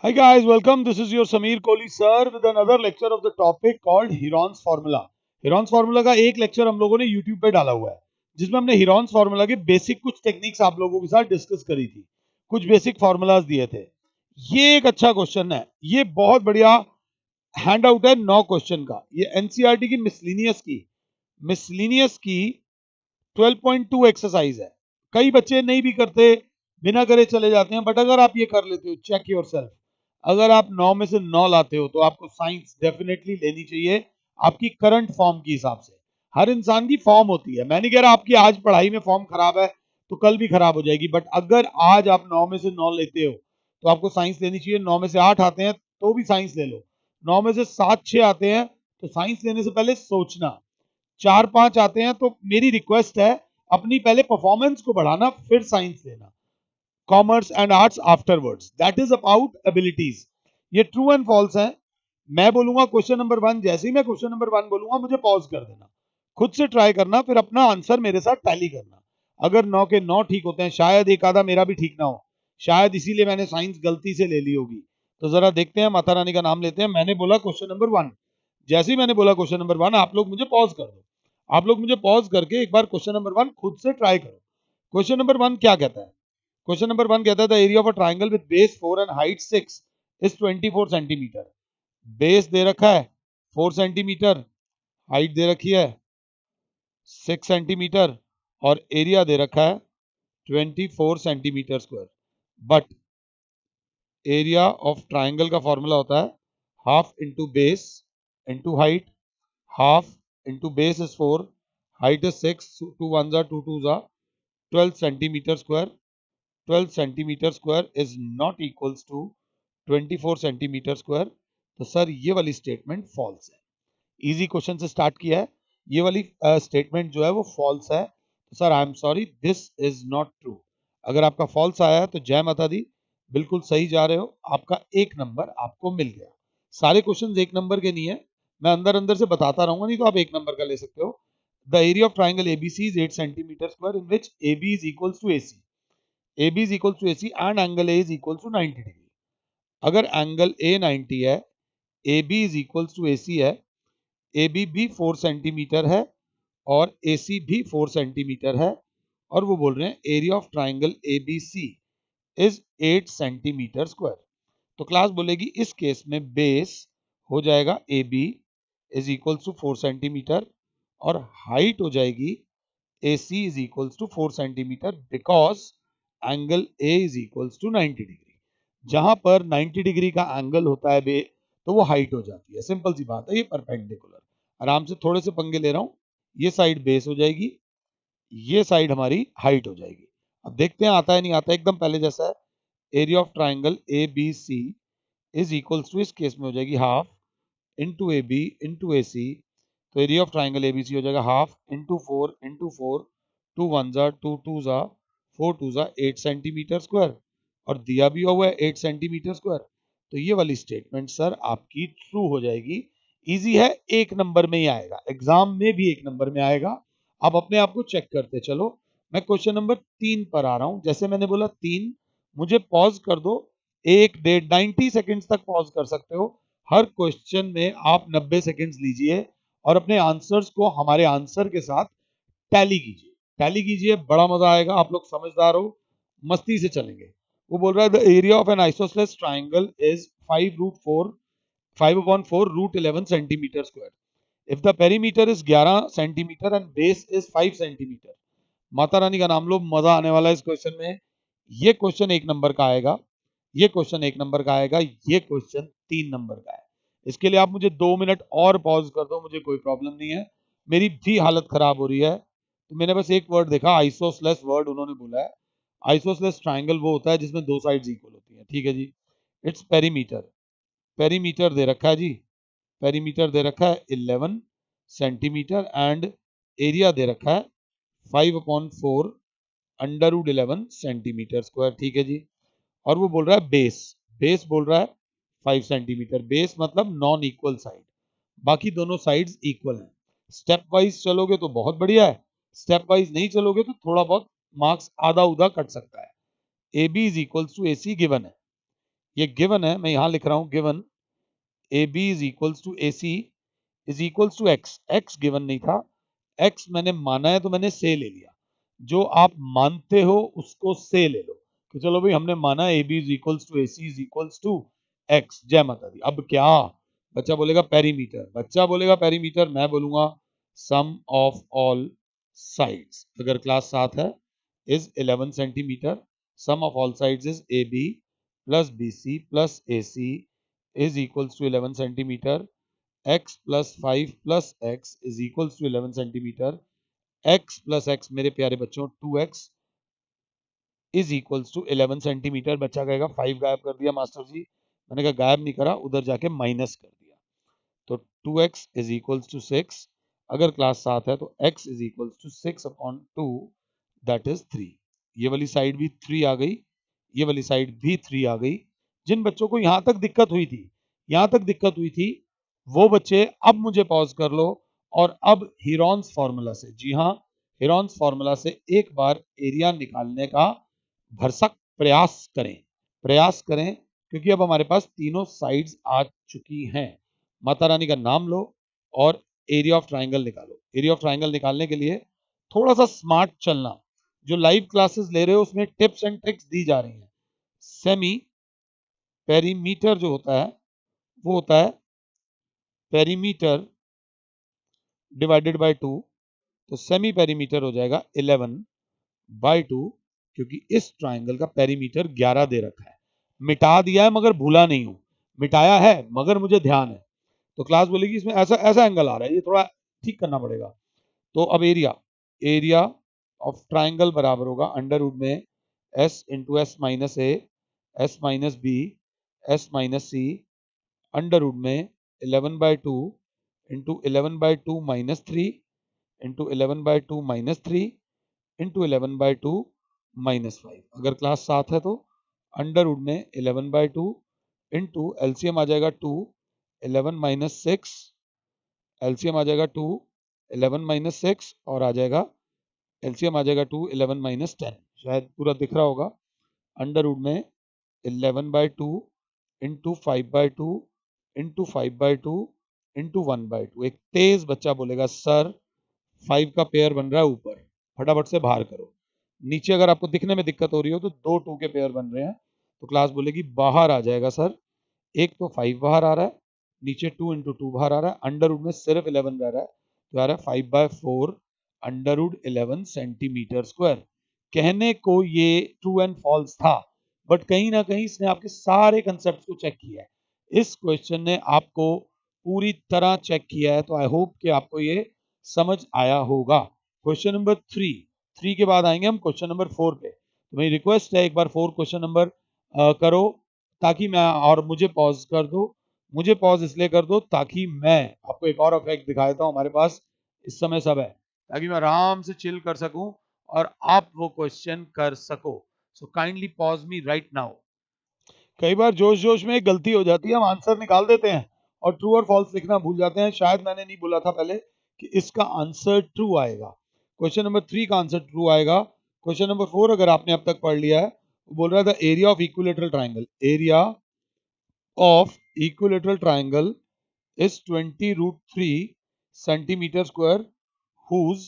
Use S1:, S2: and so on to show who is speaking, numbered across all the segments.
S1: Hi guys, welcome. This is your Sameer Kohli sir with another lecture of the topic called Heron's Formula. Heron's Formula का एक lecture हम लोगों ने YouTube पे डाला हुआ है जिसमें हमने Heron's Formula के बेसिक कुछ टेक्निक्स आप लोगों के साथ डिस्कस करी थी, कुछ बेसिक फार्मूलाज दिए थे। ये एक अच्छा क्वेश्चन है, ये बहुत बढ़िया हैंड आउट है 9 क्वेश्चन का। ये एनसीईआरटी की मिसलिनियस की 12.2 एक्सरसाइज है। कई बच्चे नहीं भी करते, बिना करे चले जाते हैं, बट अगर आप ये कर लेते हो, चेक योर सेल्फ, अगर आप 9 में से 9 लाते हो तो आपको साइंस डेफिनेटली लेनी चाहिए आपकी करंट फॉर्म के हिसाब से। हर इंसान की फॉर्म होती है, मैं नहीं कह रहा आपकी आज पढ़ाई में फॉर्म खराब है तो कल भी खराब हो जाएगी, बट अगर आज आप 9 में से 9 लेते हो तो आपको साइंस लेनी चाहिए। 9 में से 8 आते हैं तो भी साइंस ले लो, 9 में से 7 6 आते हैं तो साइंस लेने से पहले सोचना, 4 5 आते हैं तो मेरी रिक्वेस्ट है अपनी पहले परफॉर्मेंस को बढ़ाना फिर साइंस लेना। Commerce and arts afterwards, that is about abilities. ये ट्रू एंड फॉल्स है। मैं बोलूंगा क्वेश्चन नंबर 1, जैसे ही मैं क्वेश्चन नंबर 1 बोलूंगा मुझे पॉज कर देना, खुद से ट्राई करना, फिर अपना आंसर मेरे साथ टैली करना। अगर 9 के 9 ठीक होते हैं, शायद एक आधा मेरा भी ठीक ना हो, शायद इसीलिए मैंने साइंस गलती से ले ली होगी। तो जरा देखते हैं, माता रानी का नाम लेते हैं। मैंने बोला क्वेश्चन नंबर 1, जैसे ही मैंने बोला क्वेश्चन नंबर 1 आप लोग मुझे पॉज कर दो। आप लोग मुझे पॉज करके एक बार क्वेश्चन नंबर 1 खुद से ट्राई करो। क्वेश्चन नंबर 1 क्या कहता है? क्वेश्चन नंबर 1 कहता है the area of a triangle with base 4 and height 6 is 24 centimetre. Base दे रखा है 4 सेंटीमीटर, हाइट दे रखी है 6 सेंटीमीटर और एरिया दे रखा है 24 centimetre square. But area of triangle का फॉर्मूला होता है half into base into height. Half into base is 4, height is 6, 2 1 जा 2 2 जा 12 centimetre square. 12 centimetre square is not equals to 24 centimetre square. तो सर ये वाली स्टेटमेंट फॉल्स है। Easy question से स्टार्ट किया है, ये वाली स्टेटमेंट जो है वो फॉल्स है। तो sir I am sorry, this is not true. अगर आपका फॉल्स आया है तो जय माता दी, बिल्कुल सही जा रहे हो, आपका एक नंबर आपको मिल गया। सारे क्वेश्चंस एक नंबर के नहीं है, मैं अंदर अंदर से बताता रहूंगा, नहीं तो आप एक नंबर का ले सकते हो। The area of triangle ABC is 8 centimetre square in which AB is equals to AC। AB is equals to AC and angle A is equals to 90 degree. अगर एंगल A 90 है, AB is equals to AC है, AB भी 4 centimetre है और AC भी 4 centimetre है, और वो बोल रहे हैं area of triangle ABC is 8 centimetre square. तो क्लास बोलेगी इस केस में बेस हो जाएगा AB is equals to 4 centimetre और हाइट हो जाएगी AC is equals to 4 centimetre because angle A is equals to 90 degree. जहां पर 90 डिग्री का एंगल होता है बे, तो वो हाइट हो जाती है। सिंपल सी बात है, ये परपेंडिकुलर। आराम से थोड़े से पंगे ले रहा हूं, ये साइड बेस हो जाएगी, ये साइड हमारी हाइट हो जाएगी। अब देखते हैं आता है नहीं आता, एकदम पहले जैसा है। Area of triangle A B C is equals to, इस केस में हो जाएगी half into A B into A C. तो area of triangle A B C हो जाएगा half into four, two one जा टू टू जा फोर टू जा 8 सेंटीमीटर स्क्वायर, और दिया भी हुआ है 8 सेंटीमीटर स्क्वायर। तो ये वाली स्टेटमेंट सर आपकी ट्रू हो जाएगी। इजी है, एक नंबर में ही आएगा, एग्जाम में भी एक नंबर में आएगा। आप अपने आप को चेक करते चलो। मैं क्वेश्चन नंबर 3 पर आ रहा हूं। जैसे मैंने बोला 3, मुझे पॉज कर दो, 1 1.5 90 सेकेंड्स तक पॉज कर सकते हो। हर क्वेश्चन में आप 90 सेकेंड्स लीजिए और अपने आंसर्स को हमारे आंसर के साथ टैली कीजिए। टैली कीजिए, बड़ा मजा आएगा। आप लोग समझदार हो, मस्ती से चलेंगे। वो बोल रहा है the area of N isosceles triangle is 5/4 centimetre square if the perimeter is 11 centimetre and base is 5 centimetre. Mata Rani का नाम लो, मजा आने वाला है इस क्वेश्चन में। ये क्वेश्चन एक नंबर का आएगा, ये क्वेश्चन एक नंबर का आएगा, ये क्वेश्चन 3 नंबर का है। इसके लिए आप मुझे 2 मिनट और पॉज कर दो, मुझे कोई प्रॉब्लम नहीं है। मेरी भी हालत खराब हो रही है, तो मैंने बस एक वर्ड देखा, आइसोसलेस वर्ड उन्होंने बोला है। आइसोसलेस ट्राइंगल वो होता है जिसमें दो साइड्स इक्वल होती हैं, ठीक है जी। इट्स पेरीमीटर, पेरीमीटर दे रखा है जी, पेरीमीटर दे रखा है 11 सेंटीमीटर एंड एरिया दे रखा है 5/4 √11 सेंटीमीटर स्क्वायर, ठीक है जी। और वो बोल रहा है बेस, बेस बोल रहा है 5 सेंटीमीटर। बेस मतलब नॉन इक्वल साइड, बाकी दोनों साइड्स इक्वल हैं। स्टेप वाइज चलोगे तो बहुत बढ़िया है, स्टेप वाइज नहीं चलोगे तो थोड़ा बहुत मार्क्स आधा उधा कट सकता है। A B is equals to A C given है, ये गिवन है, मैं यहां लिख रहा हूं given A B is equals to A C is equals to X. X given नहीं था, एक्स मैंने माना है तो मैंने से ले लिया। जो आप मानते हो उसको से ले लो कि चलो भाई हमने माना A B is equals to A C is equals to X. जय माता दी। अब क्या बच्चा बोलेगा? पेरीमीटर। बच्चा बोलेगा पेरीमीटर, मैं बोलूंगा सम ऑफ ऑल साइड्स। अगर क्लास 7 है is 11 centimetre, sum of all sides is A B plus B C plus A C is equals to 11 centimetre. x plus 5 plus X is equals to 11 centimetre. x plus X मेरे प्यारे बच्चों 2x is equals to 11 centimetre. बच्चा कहेगा 5 गायब कर दिया master जी। मैंने कहा गायब नहीं करा, उधर जाके माइनस कर दिया। तो 2x इज इक्वल्स टू 6। अगर क्लास 7 है तो x is equals to 6 upon 2 that is 3। ये वाली साइड भी 3 आ गई, ये वाली साइड भी 3 आ गई। जिन बच्चों को यहां तक दिक्कत हुई थी, यहां तक दिक्कत हुई थी, वो बच्चे अब मुझे पॉज कर लो और अब हीरोन्स फॉर्मूला से, जी हाँ, हीरोन्स फॉर्मूला से एक बार एरिया निकालने का भरसक प्रयास करें क्योंकि अब हमारे पास तीनों साइड्स आ चुकी हैं। माता रानी का नाम लो और एरिया ऑफ ट्राइंगल निकालो। एरिया ऑफ ट्राइंगल निकालने के लिए थोड़ा सा स्मार्ट चलना। जो लाइव क्लासेस ले रहे हो उसमें टिप्स एंड ट्रिक्स दी जा रही हैं। सेमी पेरीमीटर जो होता है वो होता है पेरीमीटर डिवाइडेड बाय 2। तो सेमी पेरीमीटर हो जाएगा 11/2 क्योंकि इस ट्राइंगल का पेरीमीटर 11 दे रखा है। मिटा दिया है मगर भूला नहीं हूं, मिटाया है मगर मुझे ध्यान है। तो क्लास बोलेगी इसमें ऐसा ऐसा एंगल आ रहा है, ये थोड़ा ठीक करना पड़ेगा। तो अब एरिया एरिया ऑफ ट्राइंगल बराबर होगा अंडर रूट में S into S minus A S minus B S minus C under root में 11/2 into 11/2 minus 3 into 11/2 minus 3 into 11/2 minus 5। अगर क्लास 7 है तो अंडर रूट में 11/2 इंटू एलसीएम आ जाएगा 2 11 माइनस 6 एलसीएम आ जाएगा 2 11 माइनस 6 और आ जाएगा एलसीएम आ जाएगा 2 11 माइनस 10। शायद पूरा दिख रहा होगा। अंडर रूट में 11/2 इंटू 5/2 इंटू 5/2 इंटू 1/2। एक तेज बच्चा बोलेगा सर 5 का पेयर बन रहा है ऊपर, फटाफट से बाहर करो। नीचे अगर आपको दिखने में दिक्कत हो रही हो तो 2 2 के पेयर बन रहे हैं। तो क्लास बोलेगी बाहर आ जाएगा सर। एक तो 5 बाहर आ रहा है, नीचे 2 इंटू 2 बाहर आ रहा है, अंडर रूट में सिर्फ 11 रह रहा है तो आ रहा है 5/4 अंडर रूट 11 सेंटीमीटर स्क्वायर। कहने को ये ट्रू एंड फॉल्स था बट कहीं ना कहीं इसने आपके सारे कंसेप्ट को चेक किया है। इस क्वेश्चन ने आपको पूरी तरह चेक किया है। तो आई होप कि आपको ये समझ आया होगा। क्वेश्चन नंबर 3 के बाद आएंगे हम क्वेश्चन नंबर 4 पे। तो मेरी रिक्वेस्ट है एक बार 4 क्वेश्चन नंबर करो ताकि मैं, और मुझे पॉज कर दो। मुझे पॉज इसलिए कर दो ताकि मैं आपको एक और इफेक्ट दिखा देता हूं। हमारे पास इस समय सब है ताकि मैं आराम से चिल कर सकूं और आप वो क्वेश्चन कर सको। सो काइंडली पॉज मी राइट नाउ। कई बार जोश जोश में एक गलती हो जाती है, हम आंसर निकाल देते हैं और ट्रू और फॉल्स लिखना भूल जाते हैं। शायद मैंने नहीं बोला था पहले कि इसका आंसर ट्रू आएगा। क्वेश्चन नंबर 3 का आंसर ट्रू आएगा। क्वेश्चन नंबर 4 अगर आपने अब तक पढ़ लिया है, वो बोल रहा था area of equilateral triangle. Area of equilateral triangle is 20√3 centimeter square whose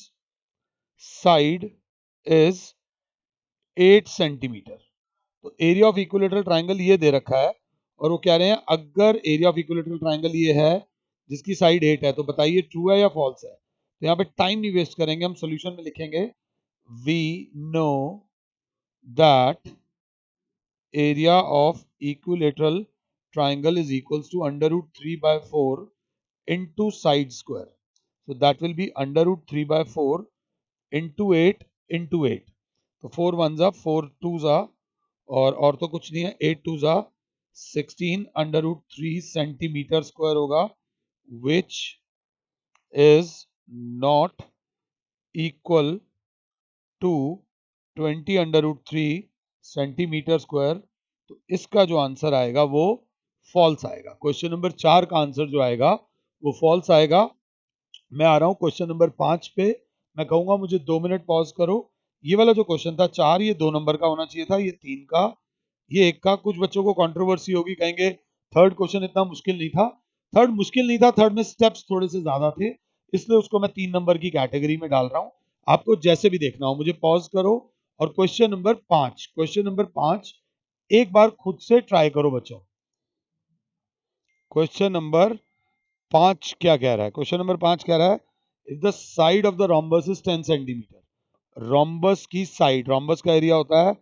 S1: side is 8 centimetre. तो एरिया ऑफ इक्विलेटरल ट्राइंगल ये दे रखा है और वो कह रहे हैं अगर एरिया ऑफ इक्विलेटरल ट्राइंगल ये है जिसकी साइड 8 है तो बताइए ट्रू है या फॉल्स है। तो यहाँ पे टाइम नहीं वेस्ट करेंगे, हम सॉल्यूशन में लिखेंगे we know that area of equilateral triangle is equals to under root 3/4 into side square. So that will be under root 3/4 into 8 into 8. तो 4 1s are 4 2s are और तो कुछ नहीं है, 8 2s are 16 under root 3 centimetre square होगा which is not equal to 20 under root 3 centimetre square. तो इसका जो आंसर आएगा वो फॉल्स आएगा। क्वेश्चन नंबर 4 का आंसर जो आएगा वो फॉल्स आएगा। मैं आ रहा हूं क्वेश्चन नंबर 5 पे। मैं कहूंगा मुझे 2 मिनट पॉज करो। ये वाला जो क्वेश्चन था 4, ये 2 नंबर का होना चाहिए था, ये 3 का ये एक का। कुछ बच्चों को कंट्रोवर्सी होगी, कहेंगे थर्ड क्वेश्चन इतना मुश्किल नहीं था। थर्ड मुश्किल नहीं था, थर्ड में स्टेप्स थोड़े से ज्यादा थे, इसलिए उसको मैं 3 नंबर की कैटेगरी में डाल रहा हूं। आपको जैसे भी देखना हो, मुझे पॉज करो और क्वेश्चन नंबर 5 एक बार खुद से ट्राई करो बच्चों। क्वेश्चन नंबर 5 क्या कह रहा है? क्वेश्चन नंबर 5 कह रहा है, if the side of the rhombus is 10 centimetre. Rhombus की साइड, रोम्बस का एरिया होता है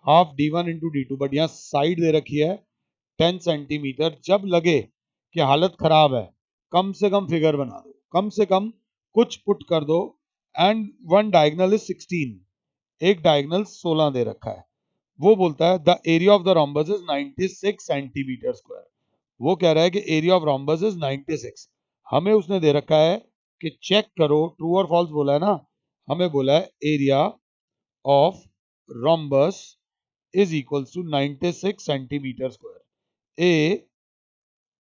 S1: half d1 into d2, but यहाँ साइड दे रखी है 10 सेंटीमीटर। जब लगे कि हालत खराब है, कम से कम फिगर बना दो, कम से कम कुछ पुट कर दो। एंड वन डायगनल इज 16, एक डायगनल 16 दे रखा है। वो बोलता है the area of the rhombus is 96 centimetre square. वो कह रहा है कि एरिया ऑफ रोम्बस इज 96। हमें उसने दे रखा है कि चेक करो, ट्रू और फॉल्स बोला है ना, हमें बोला है area of rhombus is equals to 96 centimetre square. A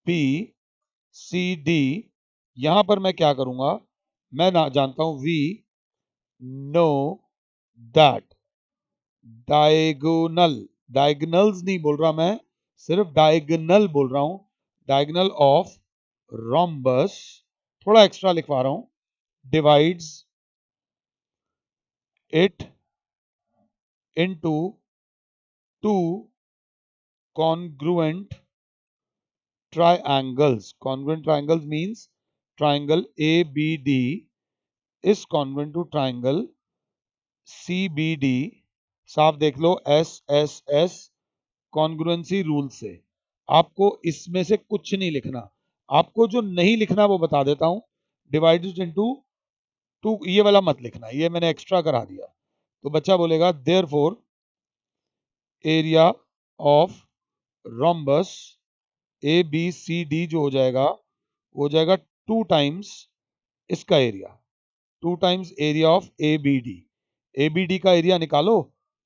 S1: B C D, यहां पर मैं क्या करूंगा, मैं ना जानता हूं we know that diagonal, diagonals नहीं बोल रहा मैं, सिर्फ डायगनल बोल रहा हूं, डायगनल ऑफ रोम्बस, थोड़ा एक्स्ट्रा लिखवा रहा हूं, divides it into two congruent triangles. Congruent triangles means triangle ABD is congruent to triangle CBD। साफ देख लो, SSS कॉन्ग्रुएंसी रूल से। आपको इसमें से कुछ नहीं लिखना, आपको जो नहीं लिखना वो बता देता हूं। डिवाइडेड इनटू टू, ये वाला मत लिखना, ये मैंने एक्स्ट्रा करा दिया। तो बच्चा बोलेगा therefore area of rhombus ABCD जो हो जाएगा, वो हो जाएगा 2 टाइम्स इसका area, 2 times area of ABD। ABD का एरिया निकालो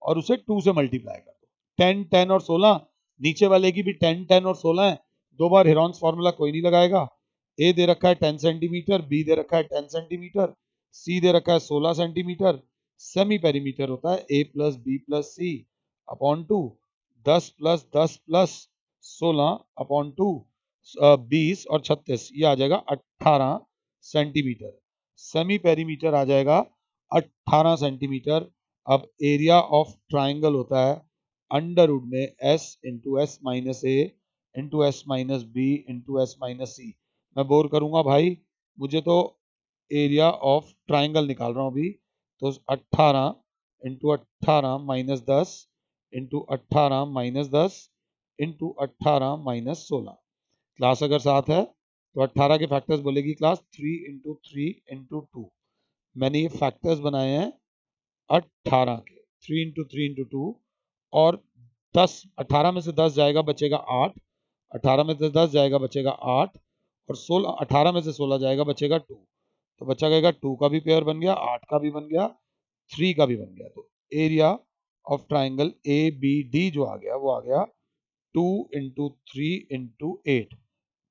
S1: और उसे 2 से मल्टीप्लाई कर दो। 10 10 और 16, नीचे वाले की भी 10 10 और 16 है, दो बार हेरॉन्स फॉर्मूला कोई नहीं लगाएगा। ए दे रखा है 10 सेंटीमीटर, बी दे रखा है 10 सेंटीमीटर, सी दे रखा है 16 सेंटीमीटर। सेमी पेरीमीटर होता है ए प्लस बी प्लस सी अपॉन 2, 10 प्लस 10 प्लस 16 अपॉन 2, 20 और 36, ये आ जाएगा 18 सेंटीमीटर। सेमी पेरीमीटर आ जाएगा 18 सेंटीमीटर। अब एरिया ऑफ ट्राइंगल होता है अंडर रूट में s into S minus A into S minus B into S minus C. मैं बोर करूंगा भाई, मुझे तो एरिया ऑफ ट्राइंगल निकाल रहा हूं अभी। तो 18 into 18 minus 10 into 18 minus 10 into 18 minus 16। Class अगर साथ है तो 18 के फैक्टर्स बोलेगी क्लास 3 इंटू 3 इंटू 2। मैंने ये फैक्टर्स बनाए हैं 18 के, 3 इंटू 3 इंटू 2। और 10, 18 में से 10 जाएगा बचेगा 8, 18 में से 10 जाएगा बचेगा 8, और 16, 18 में से 16 जाएगा बचेगा 2। तो बच्चा कहेगा 2 का भी पेयर बन गया, 8 का भी बन गया, 3 का भी बन गया। तो area of triangle A B D जो आ गया वो आ गया 2 इंटू 3 इंटू 8।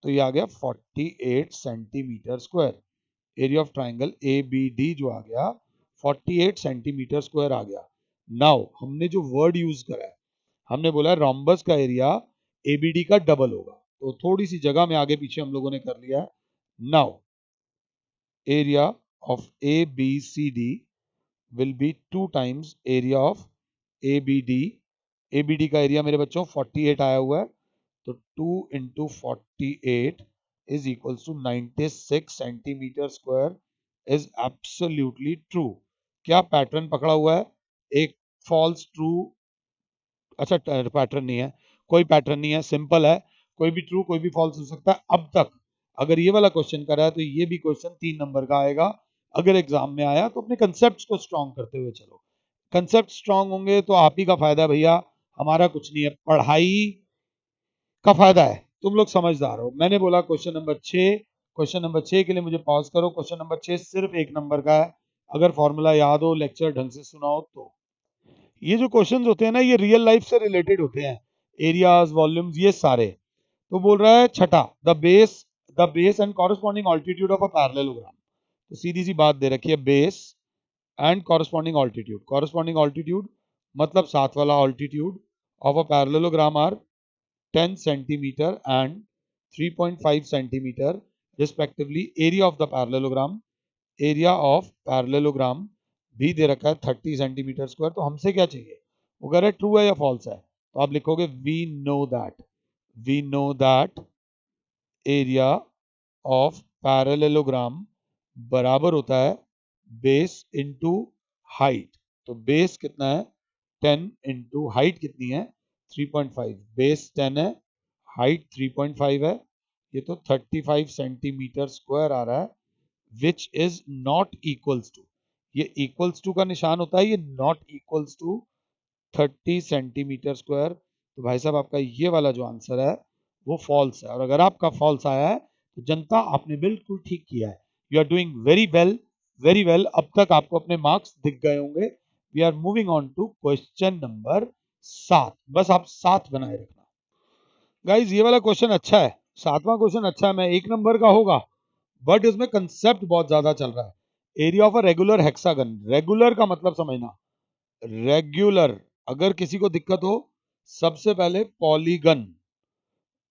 S1: तो ये आ गया 48 centimetre square. Area of triangle A B D जो आ गया 48 सेंटीमीटर स्क्वायर आ गया। नाउ हमने जो वर्ड यूज करा है, हमने बोला रोम्बस का एरिया एबीडी का डबल होगा, तो थोड़ी सी जगह में आगे पीछे हम लोगों ने कर लिया है। Now area of A B C D will be 2 times area of A B D. A B D का एरिया मेरे बच्चों 48 आया हुआ है, तो 2 इंटू 48 is equals to 96 centimetre square is absolutely true. क्या पैटर्न पकड़ा हुआ है? एक फॉल्स ट्रू, अच्छा पैटर्न नहीं है, कोई पैटर्न नहीं है, सिंपल है, कोई भी ट्रू कोई भी फॉल्स हो सकता है। अब तक अगर ये वाला क्वेश्चन करा है तो ये भी क्वेश्चन 3 नंबर का आएगा अगर एग्जाम में आया। तो अपने कंसेप्ट को स्ट्रॉन्ग करते हुए चलो, कंसेप्ट स्ट्रॉन्ग होंगे तो आप ही का फायदा भैया, हमारा कुछ नहीं है। पढ़ाई का फायदा है, तुम लोग समझदार हो। मैंने बोला क्वेश्चन नंबर 6, क्वेश्चन नंबर 6 के लिए मुझे पॉज करो। क्वेश्चन नंबर 6 सिर्फ 1 नंबर का है, अगर फॉर्मूला याद हो, लेक्चर ढंग से सुना हो तो। ये जो क्वेश्चंस होते हैं ना, ये रियल लाइफ से रिलेटेड होते हैं, एरियाज वॉल्यूम्स ये सारे। तो बोल रहा है छठा, the base and corresponding altitude of a parallelogram. तो सीधी सी बात दे रखी है, base and corresponding altitude. Corresponding altitude मतलब साथ वाला altitude, of a parallelogram are 10 centimeter and 3.5 centimeter respectively. Area of the parallelogram, area of parallelogram भी दे रखा है 30 सेंटीमीटर स्क्वायर। तो हमसे क्या चाहिए, वो कह रहा है ट्रू है या फॉल्स है। तो आप लिखोगे we know that area of parallelogram बराबर होता है बेस इंटू हाइट। तो बेस कितना है 10 इंटू हाइट कितनी है 3.5। बेस 10 है, हाइट 3.5 है, ये तो 35 सेंटीमीटर स्क्वायर आ रहा है। Which is not equals to, ये इक्वल्स टू का निशान होता है, ये not equals to 30 centimetre square. तो भाई साहब आपका ये वाला जो आंसर है वो फॉल्स है। और अगर आपका फॉल्स आया है तो जनता आपने बिल्कुल ठीक किया है। You are doing very well. अब तक आपको अपने मार्क्स दिख गए होंगे। We are moving on to question number 7। बस आप 7 बनाए रखना। गाइज ये वाला क्वेश्चन अच्छा है, 7वां क्वेश्चन अच्छा है। मैं 1 नंबर का होगा बट इसमें कंसेप्ट बहुत ज्यादा चल रहा है। Area of a regular hexagon, regular का मतलब समझना। रेगुलर, अगर किसी को दिक्कत हो सबसे पहले पॉलीगन,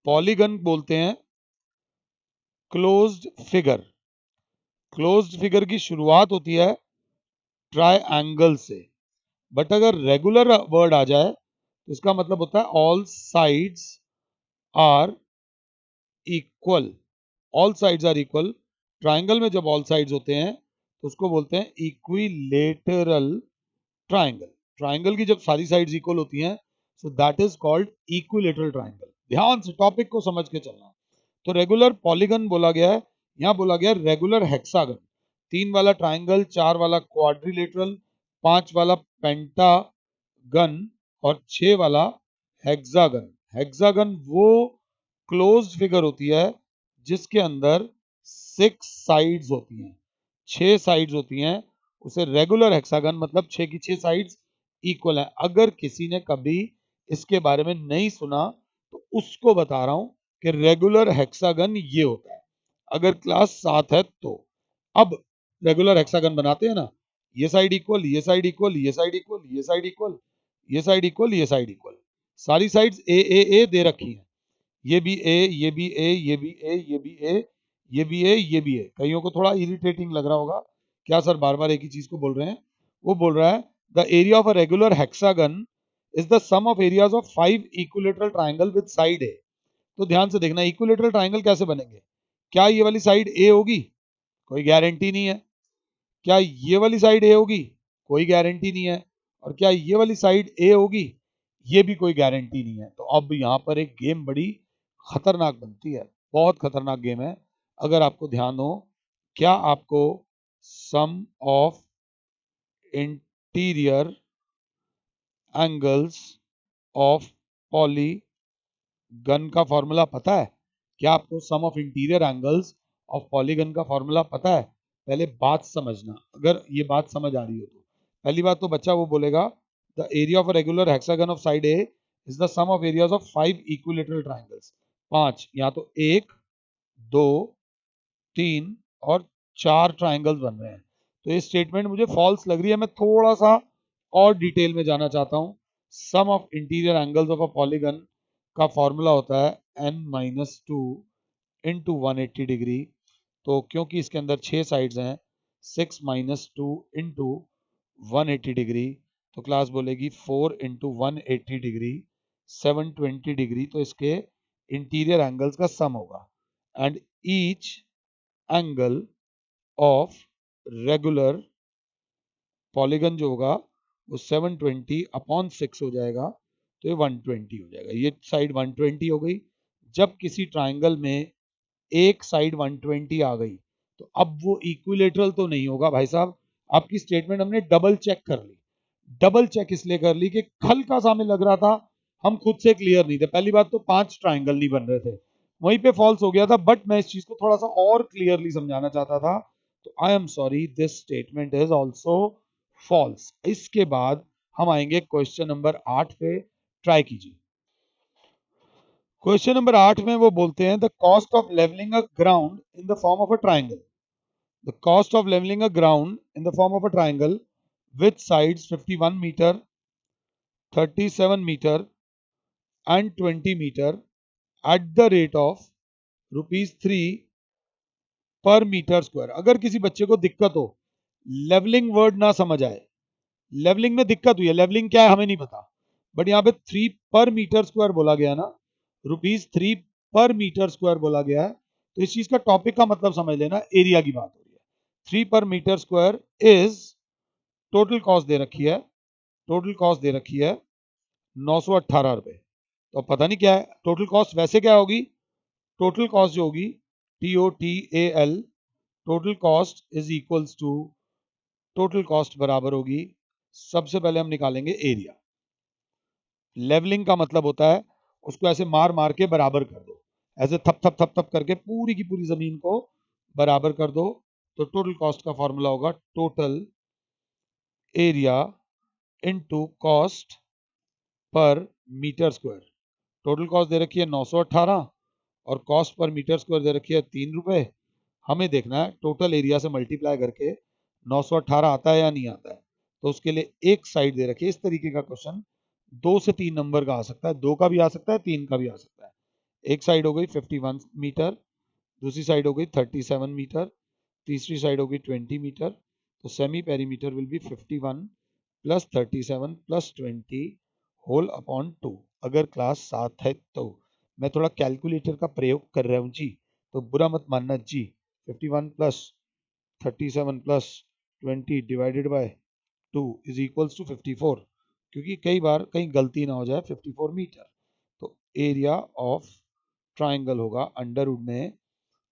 S1: पॉलीगन बोलते हैं क्लोज्ड फिगर। क्लोज्ड फिगर की शुरुआत होती है ट्रायंगल से। बट अगर रेगुलर वर्ड आ जाए तो इसका मतलब होता है all sides are equal. All sides are equal. Triangle में जब ऑल साइड्स होते हैं तो उसको बोलते हैं इक्विलेटरल ट्रायंगल। ट्रायंगल की जब सारी साइड्स इक्वल होती हैं so that is called equilateral triangle. ध्यान से टॉपिक को समझ के चलना। तो रेगुलर पॉलीगन बोला गया है, यहां बोला गया रेगुलर हेक्सागन। 3 वाला ट्रायंगल, 4 वाला क्वाड्रिलेटरल, 5 वाला पेंटागन और 6 वाला हेक्सागन। हेक्सागन वो क्लोज्ड फिगर होती है जिसके अंदर 6 साइड्स होती हैं, 6 साइड्स होती हैं। उसे रेगुलर हेक्सागन मतलब 6 की 6 साइड्स इक्वल है। अगर किसी ने कभी इसके बारे में नहीं सुना तो उसको बता रहा हूं कि रेगुलर हेक्सागन ये होता है। अगर क्लास 7 है तो अब रेगुलर हेक्सागन बनाते हैं ना, ये साइड इक्वल, ये साइड इक्वल, ये साइड इक्वल, ये साइड इक्वल, ये साइड इक्वल, ये साइड इक्वल, सारी साइड्स ए दे रखी हैं। ये भी ए, ये भी ए, ये भी ए, ये भी ए, ये भी ए, ये भी ए। कईयों को थोड़ा इरिटेटिंग लग रहा होगा, क्या सर बार बार एक ही चीज को बोल रहे हैं। वो बोल रहा है the area of a regular hexagon is the sum of areas of 5 equilateral triangle with side A. तो ध्यान से देखना, इक्विलेटरल ट्राइंगल कैसे बनेंगे। क्या ये वाली साइड ए होगी, कोई गारंटी नहीं है। क्या ये वाली साइड ए होगी, कोई गारंटी नहीं है। और क्या ये वाली साइड ए होगी, ये भी कोई गारंटी नहीं है। तो अब यहां पर एक गेम बड़ी खतरनाक बनती है, बहुत खतरनाक गेम है। अगर आपको ध्यान हो, क्या आपको sum of interior angles of polygon का फॉर्मूला पता है? क्या आपको sum of interior angles of polygon का फॉर्मूला पता है? पहले बात समझना, अगर ये बात समझ आ रही हो तो। पहली बात तो बच्चा वो बोलेगा the area of a regular hexagon of side a is the sum of areas of 5 equilateral triangles. 5, यहाँ तो 1 2 3 और 4 ट्राइंगल्स बन रहे हैं। तो ये स्टेटमेंट मुझे फॉल्स लग रही है। मैं थोड़ा सा और डिटेल में जाना चाहता हूँ। Sum of interior angles of a polygon का फॉर्मूला होता है n-2 इंटू 180 डिग्री। तो क्योंकि इसके अंदर 6 साइड्स हैं, 6-2 इंटू 180 डिग्री, तो क्लास बोलेगी 4 इंटू 180 डिग्री 720 डिग्री। तो इसके इंटीरियर एंगल्स का सम होगा। And each angle of regular polygon जो होगा वो 720 अपॉन 6 हो जाएगा, तो ये 120 हो जाएगा। ये साइड 120 हो गई। जब किसी ट्राइंगल में एक साइड 120 आ गई तो अब वो इक्विलेटरल तो नहीं होगा भाई साहब। आपकी स्टेटमेंट हमने डबल चेक कर ली। डबल चेक इसलिए कर ली कि हल्का सा हमें लग रहा था, हम खुद से क्लियर नहीं थे। पहली बात तो 5 ट्राइंगल नहीं बन रहे थे, वहीं पे फॉल्स हो गया था। बट मैं इस चीज को थोड़ा सा और क्लियरली समझाना चाहता था। तो I am sorry, this statement is also false. इसके बाद हम आएंगे क्वेश्चन नंबर 8 पे। ट्राई कीजिए। क्वेश्चन नंबर 8 में वो बोलते हैं the cost of levelling a ground in the form of a triangle. The cost of levelling a ground in the form of a triangle with sides 51 metre, 37 metre and 20 meter at the rate of ₹3 पर metre square. अगर किसी बच्चे को दिक्कत हो, levelling word ना समझ आए, लेवलिंग में दिक्कत हुई है, लेवलिंग क्या है हमें नहीं पता, बट यहाँ पे 3 पर मीटर स्क्वायर बोला गया ना, ₹3 पर मीटर स्क्वायर बोला गया है, तो इस चीज का टॉपिक का मतलब समझ लेना, एरिया की बात हो रही है। 3 पर metre square is, total cost दे रखी है, टोटल कॉस्ट दे रखी है ₹918। तो अब पता नहीं क्या है टोटल कॉस्ट, वैसे क्या होगी, टोटल कॉस्ट जो होगी TOTAL, total cost is equals to, total cost बराबर होगी, सबसे पहले हम निकालेंगे एरिया। लेवलिंग का मतलब होता है उसको ऐसे मार मार के बराबर कर दो, ऐसे थप थप थप थप करके पूरी की पूरी जमीन को बराबर कर दो। तो टोटल कॉस्ट का फॉर्मूला होगा total area into cost per metre square. Total cost दे रखी है 918 और कॉस्ट पर मीटर स्क्वायर दे रखी है ₹3। हमें देखना है टोटल एरिया से मल्टीप्लाई करके 918 आता है या नहीं आता है। तो उसके लिए एक साइड दे रखी है, इस तरीके का क्वेश्चन 2 से 3 नंबर का आ सकता है, 2 का भी आ सकता है, 3 का भी आ सकता है। एक साइड हो गई 51 मीटर, दूसरी साइड हो गई 37 मीटर, तीसरी साइड हो गई 20 मीटर। तो semi perimeter will be 51 plus 37 plus 20 whole upon 2, अगर क्लास 7 है तो। मैं थोड़ा कैलकुलेटर का प्रयोग कर रहा हूँ जी, तो बुरा मत मानना जी। 51 plus 37 plus 20 divided by 2 is equals to 54, क्योंकि कई बार कहीं गलती ना हो जाए, 54 मीटर। तो एरिया ऑफ ट्राइंगल होगा अंडर रूट में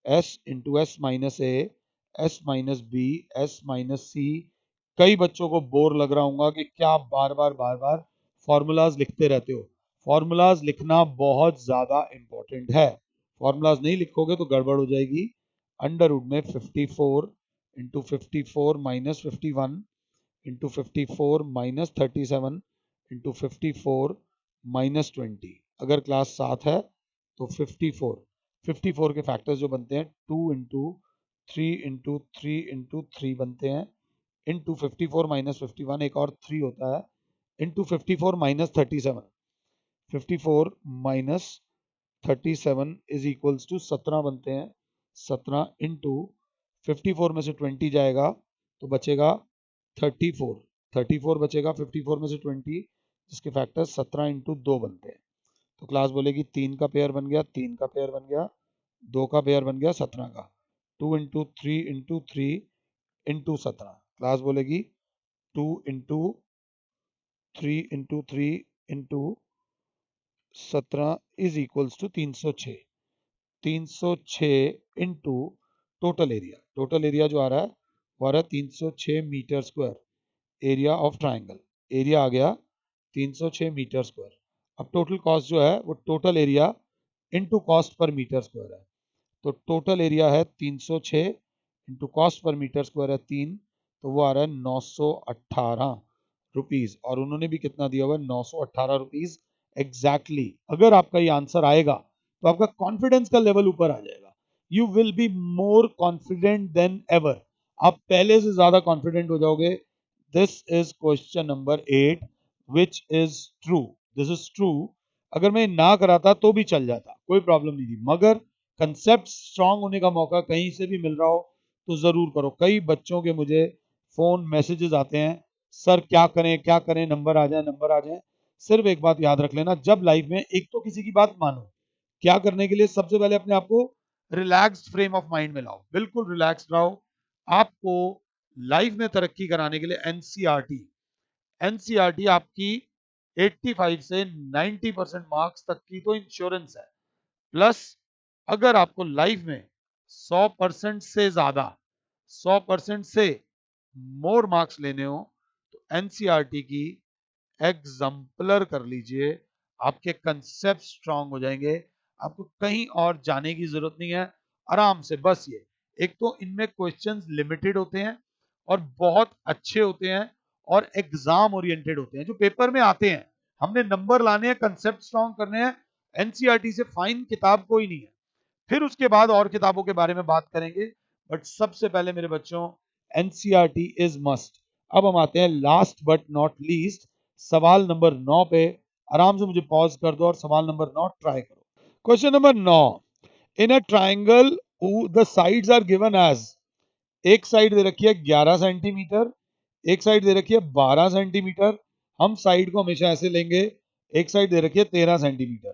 S1: S into S minus A, S minus B, S minus C. कई बच्चों को बोर लग रहा होगा कि क्या बार बार फॉर्मूलाज लिखते रहते हो। फॉर्मूलाज लिखना बहुत ज्यादा इंपॉर्टेंट है, फॉर्मूलाज नहीं लिखोगे तो गड़बड़ हो जाएगी। अंडर रूट में 54 into 54 minus 51 into 54 minus 37 into 54 minus 20, अगर क्लास 7 है तो 54 के फैक्टर्स जो बनते हैं 2 इंटू 3 बनते हैं, इंटू 54 माइनस 51 एक और 3 होता है, into 54 minus 37, 54 minus 37 is equals to 17 बनते हैं, 17 इंटू 54 में से 20 जाएगा तो बचेगा 34, 34 बचेगा 54 में से 20, जिसके फैक्टर 17 इंटू 2 बनते हैं। तो क्लास बोलेगी 3 का पेयर बन गया, 3 का पेयर बन गया, 2 का पेयर बन गया 17 का, 2 इंटू थ्री इंटू 17। क्लास बोलेगी 2 into three into 17 is equals to 306, 306 into total area, total area जो आ रहा है वो आ रहा है 306 metre square, area of triangle, area आ गया 306 मीटर स्क्वायर। अब टोटल कॉस्ट जो है वो total area into cost per metre square है, तो टोटल एरिया है 306 into cost per metre square है 3, तो वो आ रहा है ₹918, और उन्होंने भी कितना दिया हुआ है ₹918 एग्जैक्टली। अगर आपका ये आंसर आएगा तो आपका कॉन्फिडेंस का लेवल ऊपर आ जाएगा, you will be more confident then ever, आप पहले से ज्यादा कॉन्फिडेंट हो जाओगे। This is question number 8 which is true, this is true. अगर मैं ना कराता तो भी चल जाता, कोई प्रॉब्लम नहीं थी, मगर कंसेप्ट स्ट्रांग होने का मौका कहीं से भी मिल रहा हो तो जरूर करो। कई बच्चों के मुझे फोन मैसेजेस आते हैं, सर क्या करें नंबर आ जाए नंबर आ जाए। सिर्फ एक बात याद रख लेना, जब लाइफ में एक तो किसी की बात मानो, क्या करने के लिए सबसे पहले अपने आप को रिलैक्स्ड फ्रेम ऑफ माइंड में लाओ, बिल्कुल रिलैक्स्ड रहो। आपको लाइफ में तरक्की कराने के लिए एनसीईआरटी, एनसीईआरटी आपकी 85 से 90% मार्क्स तक की तो इंश्योरेंस है, प्लस अगर आपको लाइफ में 100% से ज्यादा, 100% से मोर मार्क्स लेने हो तो एनसीईआरटी की एग्जाम्पलर कर लीजिए, आपके कंसेप्ट स्ट्रांग हो जाएंगे, आपको कहीं और जाने की जरूरत नहीं है, आराम से। बस ये एक तो इनमें क्वेश्चंस लिमिटेड होते हैं और बहुत अच्छे होते हैं और एग्जाम ओरिएंटेड होते हैं, जो पेपर में आते हैं, हमने नंबर लाने हैं, कंसेप्ट स्ट्रांग करने हैं, एनसीईआरटी से फाइन किताब कोई नहीं है। फिर उसके बाद और किताबों के बारे में बात करेंगे, बट सबसे पहले मेरे बच्चों एनसीईआरटी इज मस्ट। अब हम आते हैं लास्ट बट नॉट लीस्ट सवाल नंबर 9 पे। आराम से मुझे पॉज कर दो और सवाल नंबर 9 ट्राई करो। Question number 9, in a triangle the sides are given as, एक साइड दे रखी है 11 सेंटीमीटर, एक साइड दे रखी है 12 सेंटीमीटर। हम साइड को हमेशा ऐसे लेंगे, एक साइड दे रखी है 13 centimetre.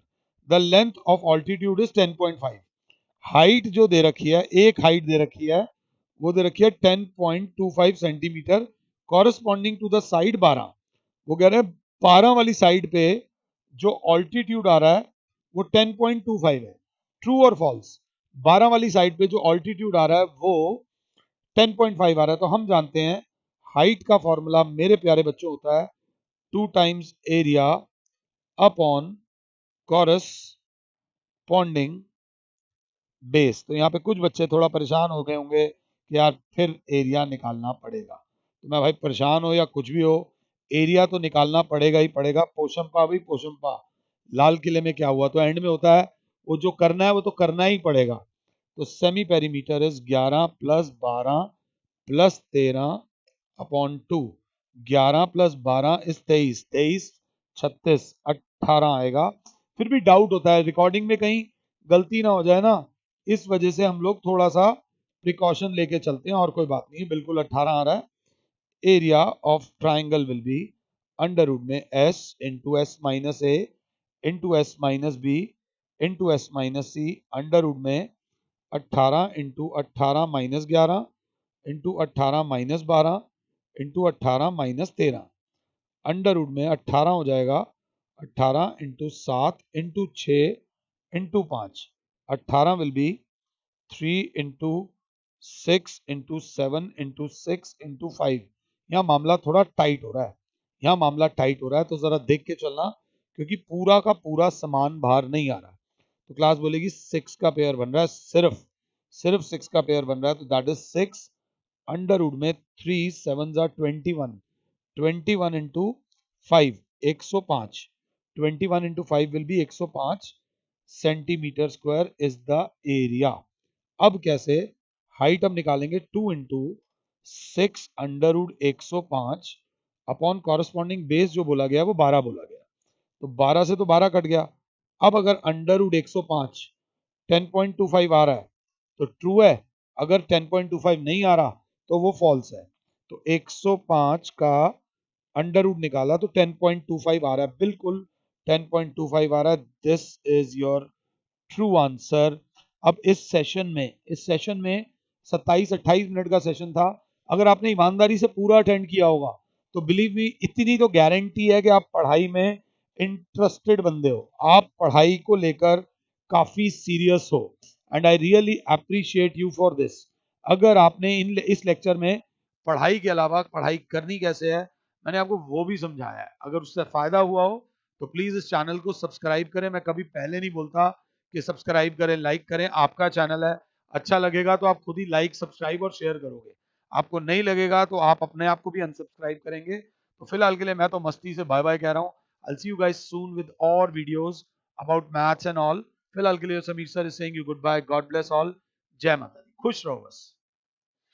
S1: The length of altitude is 10.5। Height जो दे रखी है, एक हाइट दे रखी है, वो दे रखी है 10.25 centimetre, corresponding to the side 12। वो कह रहे हैं 12 वाली साइड पे जो ऑल्टीट्यूड आ रहा है वो 10.25 है। ट्रू और फॉल्स? 12 वाली साइड पे जो ऑल्टीट्यूड आ रहा है वो 10.5 आ रहा है। तो हम जानते हैं हाइट का फॉर्मूला मेरे प्यारे बच्चों होता है 2 times area upon corresponding base. तो यहाँ पे कुछ बच्चे थोड़ा परेशान हो गए होंगे कि यार फिर एरिया निकालना पड़ेगा। तो मैं भाई, परेशान हो या कुछ भी हो, एरिया तो निकालना पड़ेगा ही पड़ेगा। पोशंपा भाई पोशंपा, लाल किले में क्या हुआ, तो एंड में होता है वो जो करना है वो तो करना ही पड़ेगा। तो semi perimeter is 11 plus 12 plus 13 upon 2। 11 plus 12 is 23, 23 36 18 आएगा। फिर भी डाउट होता है, रिकॉर्डिंग में कहीं गलती ना हो जाए ना, इस वजह से हम लोग थोड़ा सा प्रिकॉशन लेके चलते हैं, और कोई बात नहीं, बिल्कुल 18 आ रहा है। Area of triangle will be under root में S into S minus A into S minus B into S minus C under root में 18 into 18 minus 11 into 18 minus 12 into 18 minus 13 under root में 18 हो जाएगा 18 into 7 into 6 into 5। 18 will be 3 into 6 into 7 into 6 into 5। यहाँ मामला थोड़ा tight हो रहा है, यहाँ मामला टाइट हो रहा है, तो जरा देख के चलना, क्योंकि पूरा का पूरा समान भार नहीं आ रहा। तो क्लास बोलेगी 6 का पेयर बन रहा है, सिर्फ सिर्फ 6 का पेयर बन रहा है, तो दैट इज 6 अंडर रूट में 3 7 जा 21, 21 into 5 105, 21 into 5 will be 105 centimetre square is the area. अब कैसे? हाइट हम निकालेंगे 2 into 6 under root 105 upon corresponding base जो बोला गया वो 12 बोला गया, तो 12 से तो 12 कट गया। अब अगर अंडर रूट 105 10.25 आ रहा है तो ट्रू है, अगर 10.25 नहीं आ रहा तो वो फॉल्स है। तो 105 का अंडर रूट निकाला तो 10.25 आ रहा है, बिल्कुल 10.25 आ रहा है। This is your true answer. अब इस सेशन में 27-28 मिनट का सेशन था। अगर आपने ईमानदारी से पूरा अटेंड किया होगा तो बिलीव मी, इतनी तो गारंटी है कि आप पढ़ाई में इंटरेस्टेड बंदे हो, आप पढ़ाई को लेकर काफी सीरियस हो, and I really appreciate you for this. अगर आपने इस लेक्चर में पढ़ाई के अलावा पढ़ाई करनी कैसे है मैंने आपको वो भी समझाया है, अगर उससे फायदा हुआ हो तो प्लीज इस चैनल को सब्सक्राइब करें। मैं कभी पहले नहीं बोलता कि सब्सक्राइब करें, लाइक करें, आपका चैनल है, अच्छा लगेगा तो आप खुद ही लाइक सब्सक्राइब और शेयर करोगे, आपको नहीं लगेगा तो आप अपने आप को भी अनसब्सक्राइब करेंगे। तो फिलहाल के लिए मैं तो मस्ती से बाय बाय कह रहा हूँ। I'll see you guys soon with और videos about maths and all। फिलहाल के लिए Sameer sir is saying you good bye, God bless all, जय माता दी, खुश रहो बस।